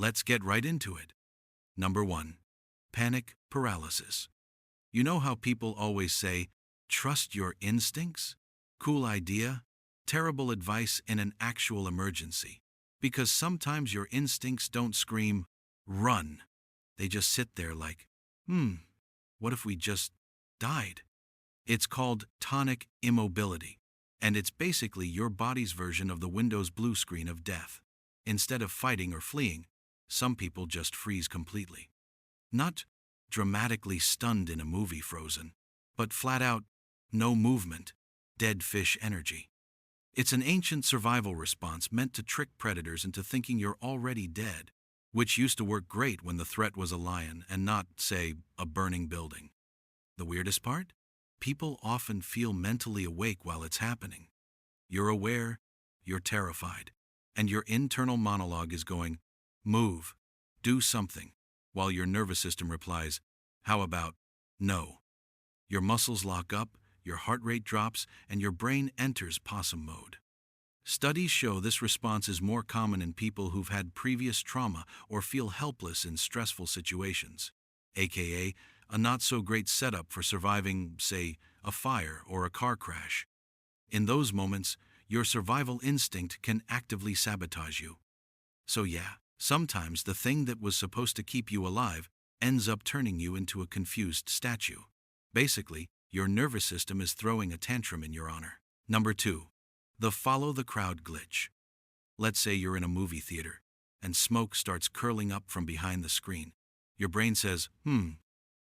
Let's get right into it. Number 1. Panic paralysis. You know how people always say, trust your instincts? Cool idea, terrible advice in an actual emergency. Because sometimes your instincts don't scream, run. They just sit there like, what if we just died? It's called tonic immobility, and it's basically your body's version of the Windows blue screen of death. Instead of fighting or fleeing, some people just freeze completely. Not dramatically stunned in a movie Frozen, but flat out, no movement, dead fish energy. It's an ancient survival response meant to trick predators into thinking you're already dead, which used to work great when the threat was a lion and not, say, a burning building. The weirdest part? People often feel mentally awake while it's happening. You're aware, you're terrified, and your internal monologue is going, move, do something, while your nervous system replies, how about, no. Your muscles lock up, your heart rate drops, and your brain enters possum mode. Studies show this response is more common in people who've had previous trauma or feel helpless in stressful situations, aka a not-so-great setup for surviving, say, a fire or a car crash. In those moments, your survival instinct can actively sabotage you. So yeah, sometimes the thing that was supposed to keep you alive ends up turning you into a confused statue. Basically, your nervous system is throwing a tantrum in your honor. Number 2. The follow the crowd glitch. Let's say you're in a movie theater, and smoke starts curling up from behind the screen. Your brain says,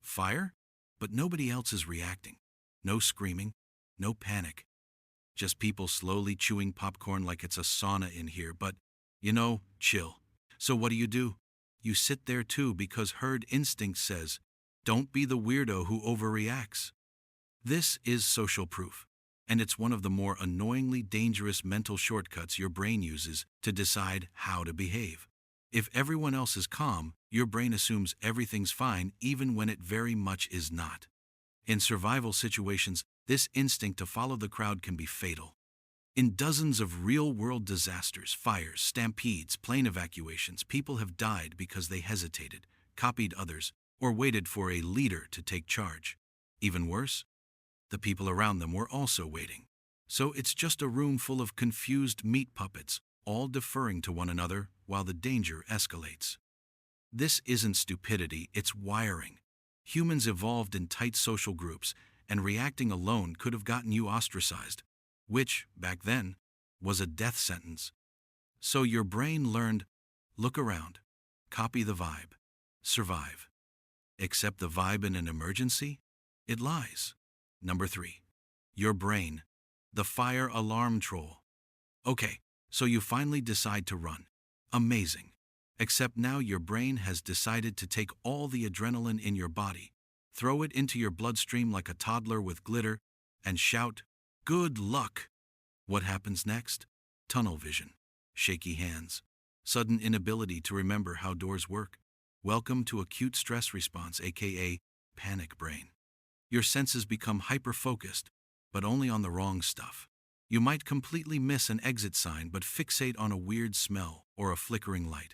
fire? But nobody else is reacting. No screaming, no panic. Just people slowly chewing popcorn like it's a sauna in here, but, chill. So what do? You sit there too because herd instinct says, don't be the weirdo who overreacts. This is social proof, and it's one of the more annoyingly dangerous mental shortcuts your brain uses to decide how to behave. If everyone else is calm, your brain assumes everything's fine even when it very much is not. In survival situations, this instinct to follow the crowd can be fatal. In dozens of real-world disasters, fires, stampedes, plane evacuations, people have died because they hesitated, copied others, or waited for a leader to take charge. Even worse, the people around them were also waiting. So it's just a room full of confused meat puppets, all deferring to one another while the danger escalates. This isn't stupidity, it's wiring. Humans evolved in tight social groups, and reacting alone could have gotten you ostracized, which, back then, was a death sentence. So your brain learned, look around, copy the vibe, survive. Accept the vibe in an emergency? It lies. Number 3. Your brain, the fire alarm troll. Okay, so you finally decide to run. Amazing. Except now your brain has decided to take all the adrenaline in your body, throw it into your bloodstream like a toddler with glitter, and shout, good luck. What happens next? Tunnel vision, shaky hands, sudden inability to remember how doors work. Welcome to acute stress response, aka panic brain. Your senses become hyper-focused, but only on the wrong stuff. You might completely miss an exit sign but fixate on a weird smell or a flickering light.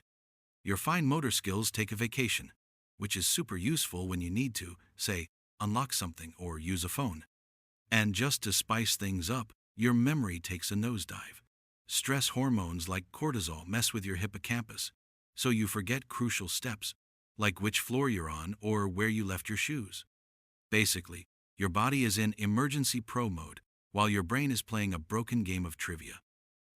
Your fine motor skills take a vacation, which is super useful when you need to, say, unlock something or use a phone. And just to spice things up, your memory takes a nosedive. Stress hormones like cortisol mess with your hippocampus, so you forget crucial steps, like which floor you're on or where you left your shoes. Basically, your body is in emergency pro mode, while your brain is playing a broken game of trivia.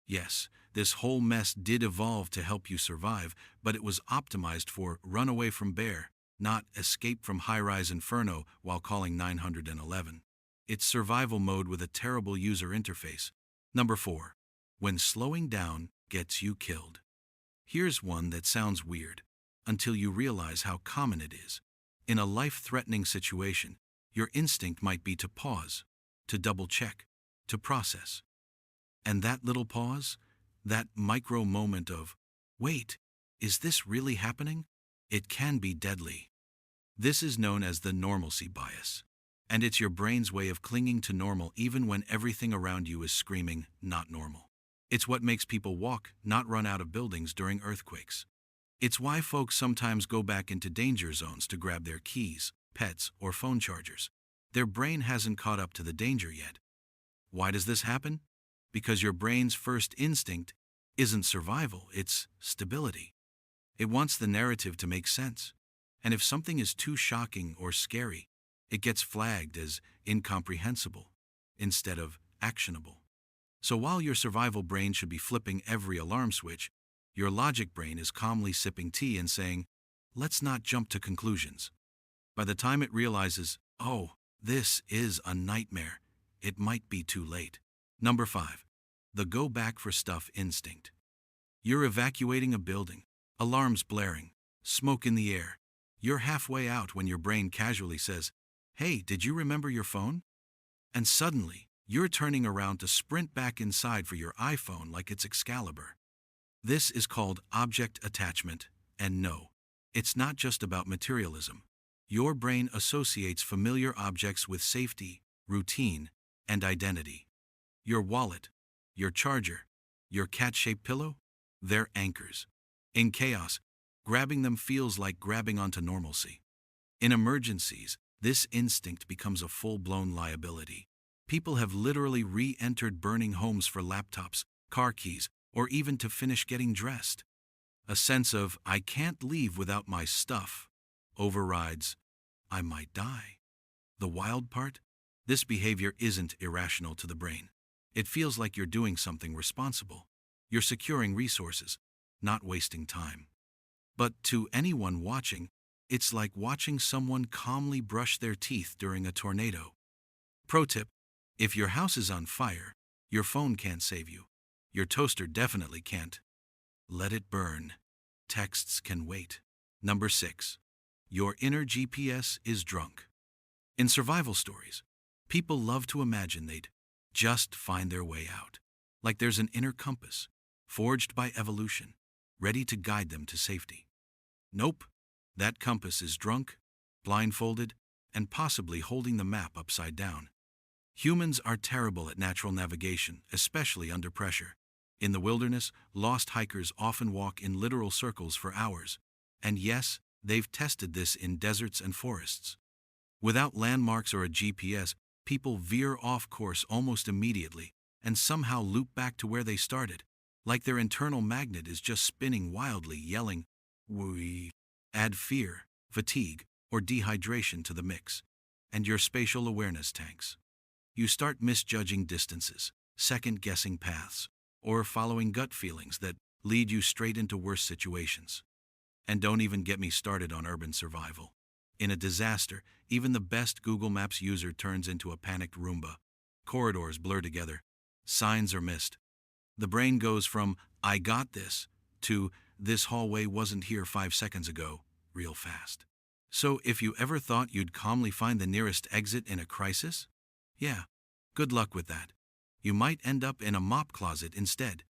Yes, this whole mess did evolve to help you survive, but it was optimized for run away from bear, not escape from high-rise inferno while calling 911. It's survival mode with a terrible user interface. Number 4. When slowing down gets you killed. Here's one that sounds weird, until you realize how common it is. In a life-threatening situation, your instinct might be to pause, to double-check, to process. And that little pause, that micro moment of, wait, is this really happening? It can be deadly. This is known as the normalcy bias, and it's your brain's way of clinging to normal even when everything around you is screaming, not normal. It's what makes people walk, not run out of buildings during earthquakes. It's why folks sometimes go back into danger zones to grab their keys, pets, or phone chargers. Their brain hasn't caught up to the danger yet. Why does this happen? Because your brain's first instinct isn't survival, it's stability. It wants the narrative to make sense. And if something is too shocking or scary, it gets flagged as incomprehensible instead of actionable. So while your survival brain should be flipping every alarm switch, your logic brain is calmly sipping tea and saying, let's not jump to conclusions. By the time it realizes, oh, this is a nightmare, it might be too late. Number 5. The go back for stuff instinct. You're evacuating a building, alarms blaring, smoke in the air. You're halfway out when your brain casually says, hey, did you remember your phone? And suddenly, you're turning around to sprint back inside for your iPhone like it's Excalibur. This is called object attachment, and no, it's not just about materialism. Your brain associates familiar objects with safety, routine, and identity. Your wallet, your charger, your cat-shaped pillow, they're anchors. In chaos, grabbing them feels like grabbing onto normalcy. In emergencies, this instinct becomes a full-blown liability. People have literally re-entered burning homes for laptops, car keys, or even to finish getting dressed. A sense of, I can't leave without my stuff, overrides, I might die. The wild part? This behavior isn't irrational to the brain. It feels like you're doing something responsible. You're securing resources, not wasting time. But to anyone watching, it's like watching someone calmly brush their teeth during a tornado. Pro tip: if your house is on fire, your phone can't save you. Your toaster definitely can't. Let it burn. Texts can wait. Number 6. Your inner GPS is drunk. In survival stories, people love to imagine they'd just find their way out. Like there's an inner compass, forged by evolution, ready to guide them to safety. Nope. That compass is drunk, blindfolded, and possibly holding the map upside down. Humans are terrible at natural navigation, especially under pressure. In the wilderness, lost hikers often walk in literal circles for hours. And yes, they've tested this in deserts and forests. Without landmarks or a GPS, people veer off course almost immediately and somehow loop back to where they started, like their internal magnet is just spinning wildly, yelling, "Wee." Add fear, fatigue, or dehydration to the mix, and your spatial awareness tanks. You start misjudging distances, second-guessing paths, or following gut feelings that lead you straight into worse situations. And don't even get me started on urban survival. In a disaster, even the best Google Maps user turns into a panicked Roomba. Corridors blur together. Signs are missed. The brain goes from, I got this, to, this hallway wasn't here 5 seconds ago, real fast. So if you ever thought you'd calmly find the nearest exit in a crisis? Yeah, good luck with that. You might end up in a mop closet instead,